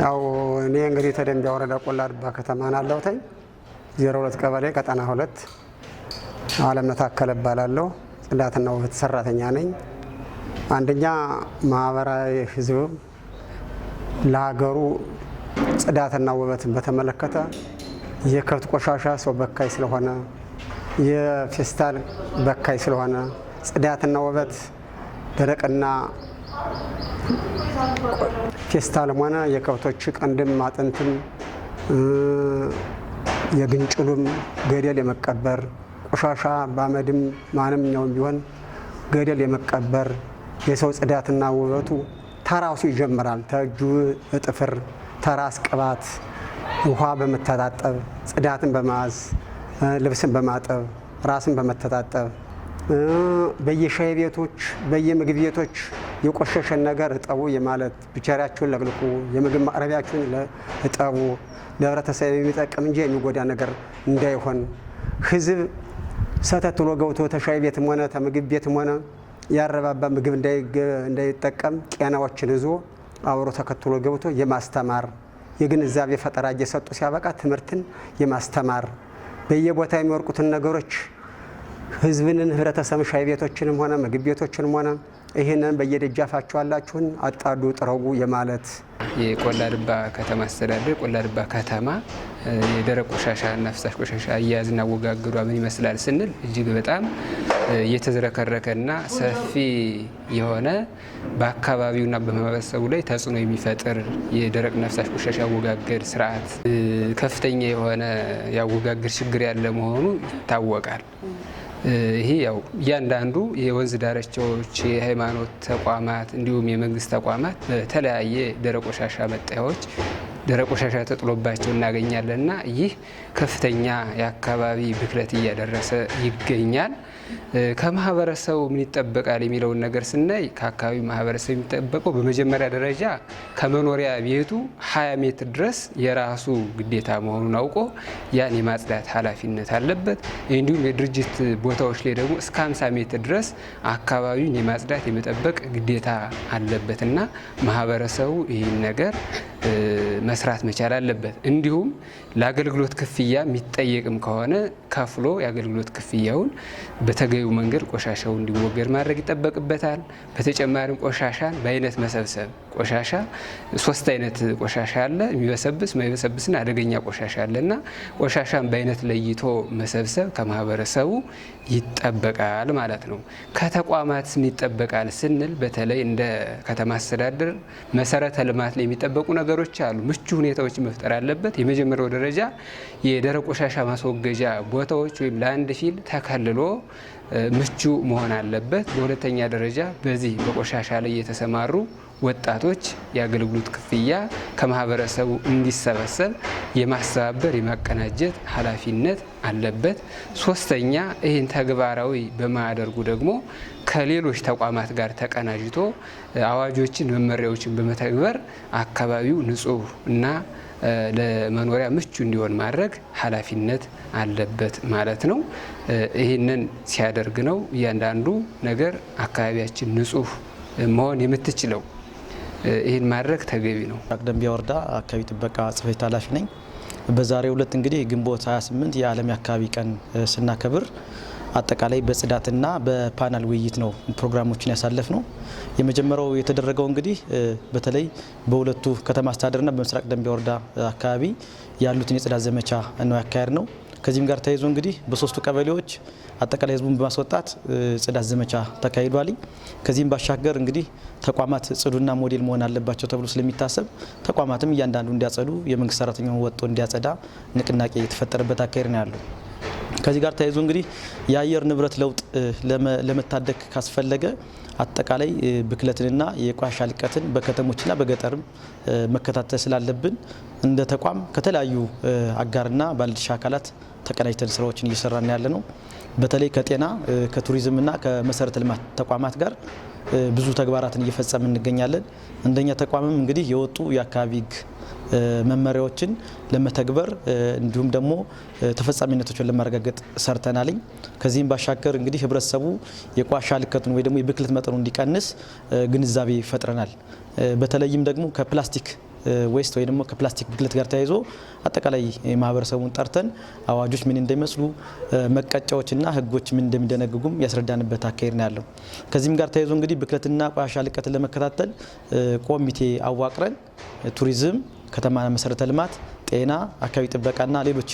ያው እኔ እንግዲህ ተደምቢያ ወረዳ ቆላድባ ከተማ ናለሁኝ 02 ቀበሌ ቀጠና 2 አለምነት አከለ እባላለሁ። ጽዳትና ውበት ሰራተኛ ነኝ። አንደኛ ማህበራዊ ህዝብ ለሀገሩ ጽዳትና ውበትን በተመለከተ የከብት ቆሻሻ ሰው በካይ ስለሆነ የፌስታል በካይ ስለሆነ ጽዳትና ውበት ደረቅና ፌስታልም ሆነ የከብቶች ቀንድም አጥንትም የግንጭሉም ገደል የመቀበር ቆሻሻ ባመድም ማንኛውም ቢሆን ገደል የመቀበር የሰው ጽዳትና ውበቱ ተራሱ ይጀምራል። ተእጁ ጥፍር ተራስ ቅባት ውሃ በመተጣጠብ ጽዳትን በመያዝ ልብስን በማጠብ ራስን በመተጣጠብ በየሻይ ቤቶች በየምግብ ቤቶች የቆሸሸን ነገር እጠቡ የማለት ብቻሪያችሁን ለቅልቁ የምግብ ማቅረቢያችሁን እጠቡ ለህብረተሰብ የሚጠቅም እንጂ የሚጎዳ ነገር እንዳይሆን ህዝብ ሰተትሎ ገብቶ ተሻይ ቤትም ሆነ ተምግብ ቤትም ሆነ ያረባባ ምግብ እንዳይጠቀም ጤናዎችን ይዞ አብሮ ተከትሎ ገብቶ የማስተማር የግንዛቤ ፈጠራ እየሰጡ ሲያበቃ ትምህርትን የማስተማር በየቦታ የሚወርቁትን ነገሮች ህዝብንን ህብረተሰብ ሻይ ቤቶችንም ሆነ ምግብ ቤቶችንም ሆነ ይሄንን በየደጃፋቸው አላችሁን አጣዱ ጥረጉ የማለት የቆላድባ ከተማ አስተዳደር ቆላድባ ከተማ የደረቅ ቆሻሻና ፍሳሽ ቆሻሻ አያያዝና አወጋገዷ ምን ይመስላል ስንል እጅግ በጣም የተዝረከረከና ሰፊ የሆነ በአካባቢውና በማህበረሰቡ ላይ ተጽዕኖ የሚፈጥር የደረቅና ፍሳሽ ቆሻሻ አወጋገድ ስርዓት ከፍተኛ የሆነ የአወጋገድ ችግር ያለ መሆኑ ይታወቃል። ይሄ ያው እያንዳንዱ የወንዝ ዳርቻዎች የሃይማኖት ተቋማት እንዲሁም የመንግስት ተቋማት በተለያየ ደረቅ ቆሻሻ መጣያዎች ደረቅ ቆሻሻ ተጥሎባቸው እናገኛለንና ይህ ከፍተኛ የአካባቢ ብክለት እያደረሰ ይገኛል። ከማህበረሰቡ ምን ይጠበቃል የሚለውን ነገር ስናይ ከአካባቢ ማህበረሰብ የሚጠበቀው በመጀመሪያ ደረጃ ከመኖሪያ ቤቱ 20 ሜትር ድረስ የራሱ ግዴታ መሆኑን አውቆ ያን የማጽዳት ኃላፊነት አለበት። እንዲሁም የድርጅት ቦታዎች ላይ ደግሞ እስከ 50 ሜትር ድረስ አካባቢውን የማጽዳት የመጠበቅ ግዴታ አለበትና ማህበረሰቡ ይህን ነገር መስራት መቻል አለበት። እንዲሁም ለአገልግሎት ክፍያ የሚጠየቅም ከሆነ ከፍሎ የአገልግሎት ክፍያውን በተገቢው መንገድ ቆሻሻው እንዲወገድ ማድረግ ይጠበቅበታል። በተጨማሪም ቆሻሻን በአይነት መሰብሰብ ቆሻሻ 3 አይነት ቆሻሻ አለ፣ የሚበሰብስ ማይበሰብስና አደገኛ ቆሻሻ አለና ቆሻሻን በአይነት ለይቶ መሰብሰብ ከማህበረሰቡ ይጠበቃል ማለት ነው። ከተቋማት ምን ይጠበቃል ስንል በተለይ እንደ ከተማ አስተዳደር መሰረተ ልማት ላይ የሚጠበቁ ነገሮች አሉ። ምቹ ሁኔታዎች መፍጠር አለበት። የመጀመሪያው ደረጃ የደረቅ ቆሻሻ ማስወገጃ ቦታዎች ወይም ላንድ ፊል ተከልሎ ምቹ መሆን አለበት። በሁለተኛ ደረጃ በዚህ በቆሻሻ ላይ የተሰማሩ ወጣቶች የአገልግሎት ክፍያ ከማህበረሰቡ እንዲሰበሰብ የማስተባበር የማቀናጀት ኃላፊነት አለበት። ሶስተኛ ይህን ተግባራዊ በማያደርጉ ደግሞ ከሌሎች ተቋማት ጋር ተቀናጅቶ አዋጆችን መመሪያዎችን በመተግበር አካባቢው ንጹህ እና ለመኖሪያ ምቹ እንዲሆን ማድረግ ኃላፊነት አለበት ማለት ነው። ይህንን ሲያደርግ ነው እያንዳንዱ ነገር አካባቢያችን ንጹህ መሆን የምትችለው። ይህን ማድረግ ተገቢ ነው። ደምቢያ ወረዳ አካባቢ ጥበቃ ጽሕፈት ኃላፊ ነኝ። በዛሬው ዕለት እንግዲህ ግንቦት 28 የዓለም የአካባቢ ቀን ስናከብር አጠቃላይ በጽዳትና በፓናል ውይይት ነው ፕሮግራሞችን ያሳለፍ ነው። የመጀመሪያው የተደረገው እንግዲህ በተለይ በሁለቱ ከተማ አስተዳደርና በምስራቅ ደምቢያ ወረዳ አካባቢ ያሉትን የጽዳት ዘመቻ ነው ያካሄድ ነው። ከዚህም ጋር ተያይዞ እንግዲህ በሶስቱ ቀበሌዎች አጠቃላይ ህዝቡን በማስወጣት ጽዳት ዘመቻ ተካሂዷል። ከዚህም ባሻገር እንግዲህ ተቋማት ጽዱና ሞዴል መሆን አለባቸው ተብሎ ስለሚታሰብ ተቋማትም እያንዳንዱ እንዲያጸዱ የመንግስት ሰራተኛውን ወጥቶ እንዲያጸዳ ንቅናቄ የተፈጠረበት አካሄድ ነው ያለው። ከዚህ ጋር ተያይዞ እንግዲህ የአየር ንብረት ለውጥ ለመታደግ ካስፈለገ አጠቃላይ ብክለትንና የቆሻሻ ልቀትን በከተሞችና በገጠርም መከታተል ስላለብን እንደ ተቋም ከተለያዩ አጋርና ባለድርሻ አካላት ተቀናጅተን ስራዎችን እየሰራን ያለ ነው። በተለይ ከጤና ከቱሪዝምና ከመሰረተ ልማት ተቋማት ጋር ብዙ ተግባራትን እየፈጸምን እንገኛለን። እንደኛ ተቋምም እንግዲህ የወጡ የአካባቢ ህግ መመሪያዎችን ለመተግበር እንዲሁም ደግሞ ተፈጻሚነቶችን ለማረጋገጥ ሰርተናልኝ። ከዚህም ባሻገር እንግዲህ ህብረተሰቡ የቆሻሻ ልከቱን ወይ ደግሞ የብክለት መጠኑ እንዲቀንስ ግንዛቤ ፈጥረናል። በተለይም ደግሞ ከፕላስቲክ ዌስት ወይ ደግሞ ከፕላስቲክ ብክለት ጋር ተያይዞ አጠቃላይ ማህበረሰቡን ጠርተን አዋጆች ምን እንደሚመስሉ መቀጫዎችና ህጎች ምን እንደሚደነግጉም ያስረዳንበት አካሄድ ነው ያለው። ከዚህም ጋር ተያይዞ እንግዲህ ብክለትና ቆሻሻ ልቀትን ለመከታተል ኮሚቴ አዋቅረን ቱሪዝም፣ ከተማ መሰረተ ልማት፣ ጤና፣ አካባቢ ጥበቃና ሌሎች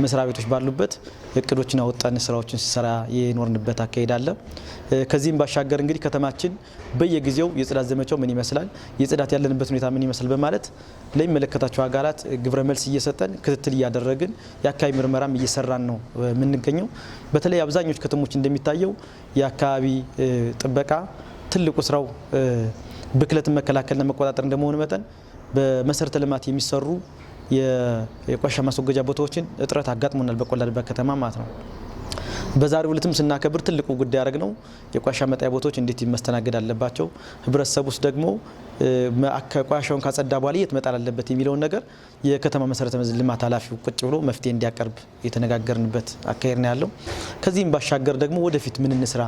መስሪያ ቤቶች ባሉበት እቅዶችን አወጣን ስራዎችን ሲሰራ የኖርንበት አካሄድ አለ። ከዚህም ባሻገር እንግዲህ ከተማችን በየጊዜው የጽዳት ዘመቻው ምን ይመስላል፣ የጽዳት ያለንበት ሁኔታ ምን ይመስላል በማለት ለሚመለከታቸው አካላት ግብረ መልስ እየሰጠን ክትትል እያደረግን የአካባቢ ምርመራም እየሰራን ነው የምንገኘው። በተለይ አብዛኞቹ ከተሞች እንደሚታየው የአካባቢ ጥበቃ ትልቁ ስራው ብክለትን መከላከልና መቆጣጠር እንደመሆኑ መጠን በመሰረተ ልማት የሚሰሩ የቆሻሻ ማስወገጃ ቦታዎችን እጥረት አጋጥሞናል በቆላድባ ከተማ ማለት ነው። በዛሬው ዕለትም ስናከብር ትልቁ ጉዳይ ያደረግ ነው የቆሻሻ መጣያ ቦታዎች እንዴት መስተናገድ አለባቸው፣ ህብረተሰቡ ውስጥ ደግሞ ቆሻሻውን ካጸዳ በኋላ የት መጣል አለበት የሚለውን ነገር የከተማ መሰረተ ልማት ኃላፊው ቁጭ ብሎ መፍትሄ እንዲያቀርብ የተነጋገርንበት አካሄድ ነው ያለው። ከዚህም ባሻገር ደግሞ ወደፊት ምን እንስራ፣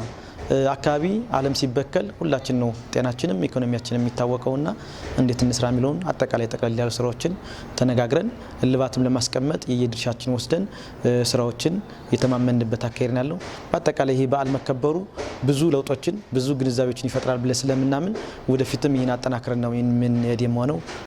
አካባቢ ዓለም ሲበከል ሁላችን ነው ጤናችንም ኢኮኖሚያችንም የሚታወቀውና እንዴት እንስራ የሚለውን አጠቃላይ ጠቅላላ ያሉ ስራዎችን ተነጋግረን እልባትም ለማስቀመጥ የየድርሻችን ወስደን ስራዎችን የተማመንበት አካሄድ ነው ያለው። በአጠቃላይ ይሄ በዓል መከበሩ ብዙ ለውጦችን ብዙ ግንዛቤዎችን ይፈጥራል ብለን ስለምናምን ወደፊትም ይህን አጠናክረን ነው የምንሄድ የሆነው።